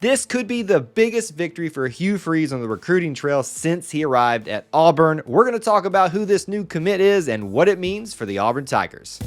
This could be the biggest victory for Hugh Freeze on the recruiting trail since he arrived at Auburn. We're going to talk about who this new commit is and what it means for the Auburn Tigers.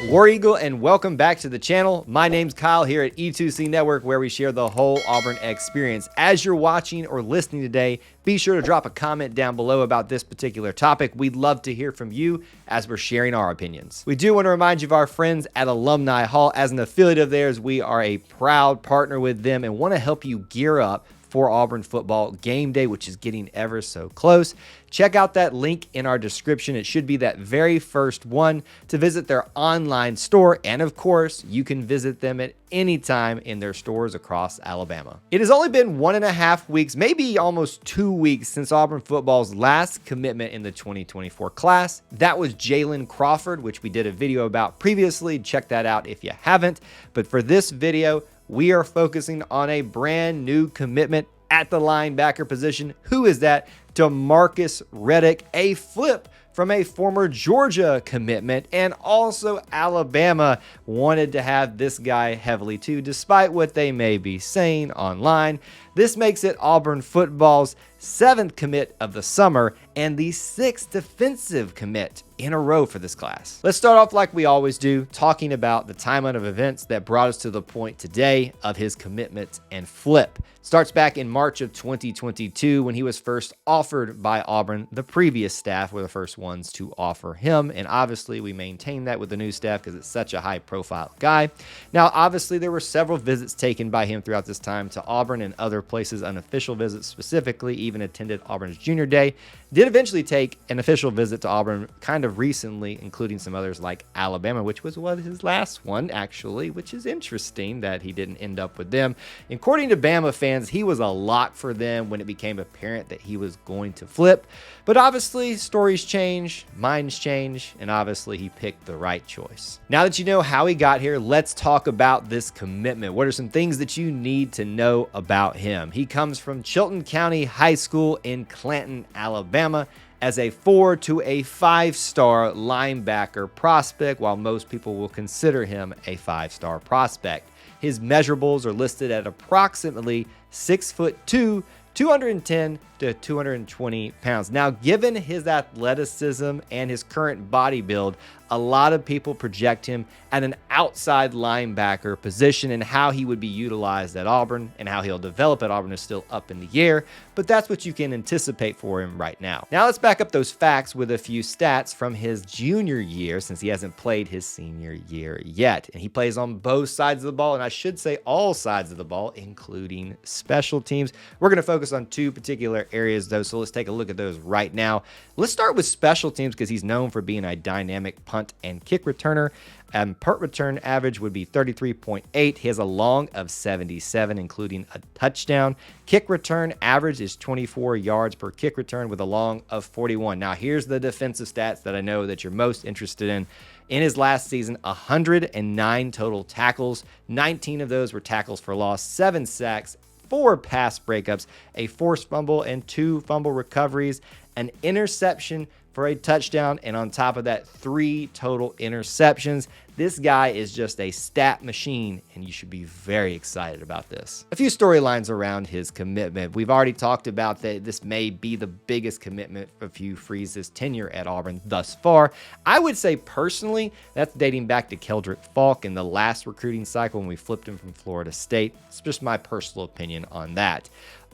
War Eagle, and welcome back to the channel. My name's Kyle here at E2C Network, where we share the whole Auburn experience. As you're watching or listening today, be sure to drop a comment down below about this particular topic. We'd love to hear from you as we're sharing our opinions. We do want to remind you of our friends at Alumni Hall. As an affiliate of theirs, we are a proud partner with them and want to help you gear up for Auburn football game day, which is getting ever so close. Check out that link in our description. It should be that very first one to visit their online store. And of course, you can visit them at any time in their stores across Alabama. It has only been 1.5 weeks, maybe almost 2 weeks, since Auburn football's last commitment in the 2024 class. That was Jalen Crawford, which we did a video about previously. Check that out if you haven't. But for this video, we are focusing on a brand new commitment at the linebacker position. Who is that? Demarcus Riddick, a flip from a former Georgia commitment, and also Alabama wanted to have this guy heavily too, despite what they may be saying online. This makes it Auburn football's 7th commit of the summer and the 6th defensive commit in a row for this class. Let's start off like we always do, talking about the timeline of events that brought us to the point today of his commitment and flip. Starts back in March of 2022 when he was first offered by Auburn. The previous staff were the first ones to offer him, and obviously we maintain that with the new staff because it's such a high-profile guy. Now, obviously, there were several visits taken by him throughout this time to Auburn and other places, unofficial visits specifically, even attended Auburn's junior day. Did eventually take an official visit to Auburn kind of recently, including some others like Alabama, which was his last one, actually, which is interesting that he didn't end up with them. According to Bama fans, he was a lock for them when it became apparent that he was going to flip. But obviously, stories change, minds change, and obviously he picked the right choice. Now that you know how he got here, let's talk about this commitment. What are some things that you need to know about him? He comes from Chilton County High School in Clanton, Alabama, as a 4 to a 5-star linebacker prospect, while most people will consider him a 5-star prospect. His measurables are listed at approximately 6'2", 210 to 220 pounds. Now, given his athleticism and his current body build, a lot of people project him at an outside linebacker position, and how he would be utilized at Auburn and how he'll develop at Auburn is still up in the air, but that's what you can anticipate for him right now. Now let's back up those facts with a few stats from his junior year, since he hasn't played his senior year yet. And he plays on both sides of the ball, and I should say all sides of the ball, including special teams. We're going to focus on two particular areas though, so let's take a look at those right now. Let's start with special teams because he's known for being a dynamic punt and kick returner. Punt return average would be 33.8. He has a long of 77, including a touchdown. Kick return average is 24 yards per kick return with a long of 41. Now, here's the defensive stats that I know that you're most interested in. In his last season, 109 total tackles. 19 of those were tackles for loss, 7 sacks, 4 pass breakups, a forced fumble, and 2 fumble recoveries, an interception for a touchdown, and on top of that, 3 total interceptions. This guy is just a stat machine, and you should be very excited about this. A few storylines around his commitment. We've already talked about that this may be the biggest commitment of Hugh Freeze's tenure at Auburn thus far. I would say personally, that's dating back to Keldrick Falk in the last recruiting cycle when we flipped him from Florida State. It's just my personal opinion on that.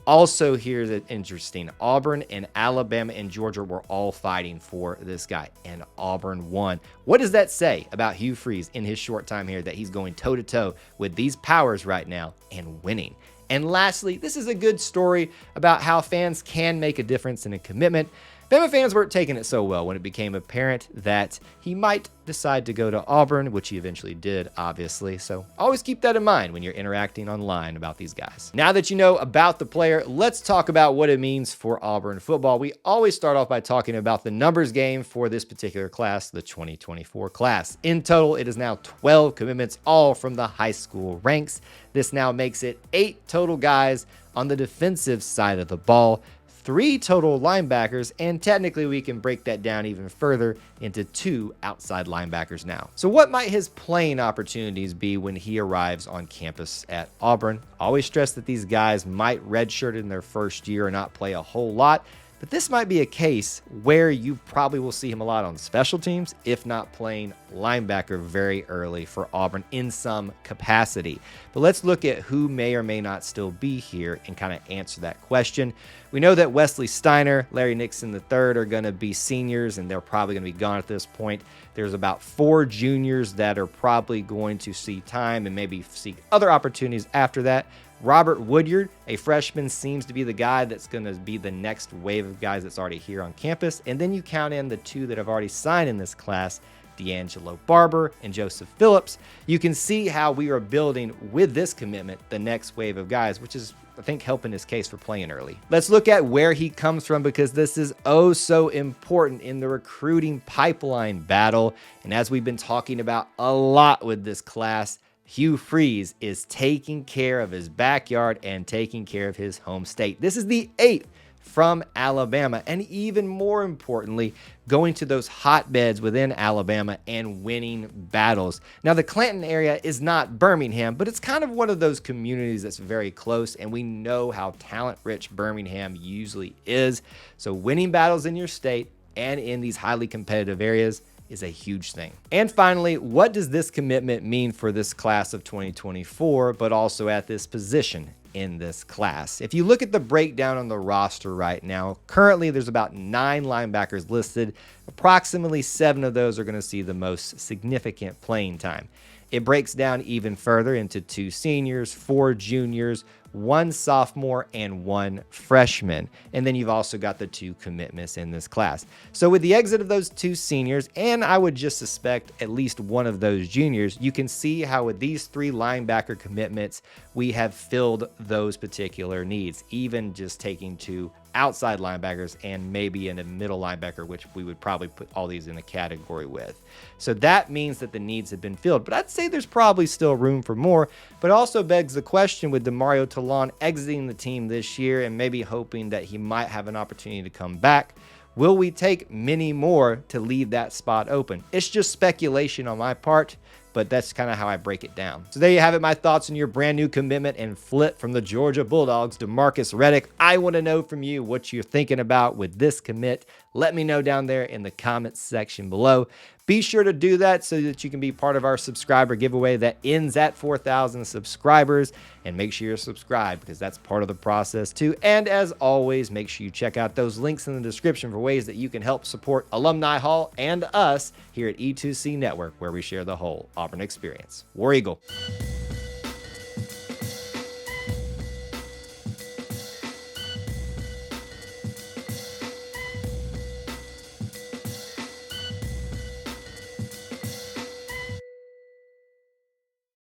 Also, here's it interesting. Auburn and Alabama and Georgia were all fighting for this guy, and Auburn won. What does that say about Hugh Freeze in his short time here, that he's going toe-to-toe with these powers right now and winning? And lastly, this is a good story about how fans can make a difference in a commitment. Bama fans weren't taking it so well when it became apparent that he might decide to go to Auburn, which he eventually did, obviously. So always keep that in mind when you're interacting online about these guys. Now that you know about the player, let's talk about what it means for Auburn football. We always start off by talking about the numbers game for this particular class, the 2024 class. In total, it is now 12 commitments, all from the high school ranks. This now makes it 8 total guys on the defensive side of the ball. 3 total linebackers, and technically we can break that down even further into 2 outside linebackers now. So what might his playing opportunities be when he arrives on campus at Auburn? Always stress that these guys might redshirt in their first year and not play a whole lot, but this might be a case where you probably will see him a lot on special teams, if not playing linebacker very early for Auburn in some capacity. But let's look at who may or may not still be here and kind of answer that question. We know that Wesley Steiner, Larry Nixon III are going to be seniors, and they're probably going to be gone at this point. There's about 4 juniors that are probably going to see time and maybe seek other opportunities after that. Robert Woodyard, a freshman, seems to be the guy that's going to be the next wave of guys that's already here on campus. And then you count in the 2 that have already signed in this class, D'Angelo Barber and Joseph Phillips. You can see how we are building with this commitment the next wave of guys, which is, I think, helping his case for playing early. Let's look at where he comes from, because this is oh so important in the recruiting pipeline battle. And as we've been talking about a lot with this class, Hugh Freeze is taking care of his backyard and taking care of his home state. This is the 8th from Alabama, and even more importantly, going to those hotbeds within Alabama and winning battles. Now, the Clanton area is not Birmingham, but it's kind of one of those communities that's very close, and we know how talent-rich Birmingham usually is. So winning battles in your state and in these highly competitive areas is a huge thing. And finally, what does this commitment mean for this class of 2024, but also at this position in this class? If you look at the breakdown on the roster right now, currently there's about 9 linebackers listed. Approximately 7 of those are going to see the most significant playing time. It breaks down even further into 2 seniors, 4 juniors, 1 sophomore, and 1 freshman. And then you've also got the 2 commitments in this class. So with the exit of those 2 seniors, and I would just suspect at least 1 of those juniors, you can see how with these 3 linebacker commitments, we have filled those particular needs, even just taking 2 outside linebackers and maybe in a middle linebacker, which we would probably put all these in a category with. So that means that the needs have been filled, but I'd say there's probably still room for more. But also begs the question, with Demario Talon exiting the team this year and maybe hoping that he might have an opportunity to come back, will we take many more to leave that spot open? It's just speculation on my part, but that's kind of how I break it down. So there you have it, my thoughts on your brand new commitment and flip from the Georgia Bulldogs, Demarcus Riddick. I want to know from you what you're thinking about with this commit. Let me know down there in the comments section below. Be sure to do that so that you can be part of our subscriber giveaway that ends at 4,000 subscribers. And make sure you're subscribed, because that's part of the process too. And as always, make sure you check out those links in the description for ways that you can help support Alumni Hall and us here at E2C Network, where we share the whole Auburn experience. War Eagle.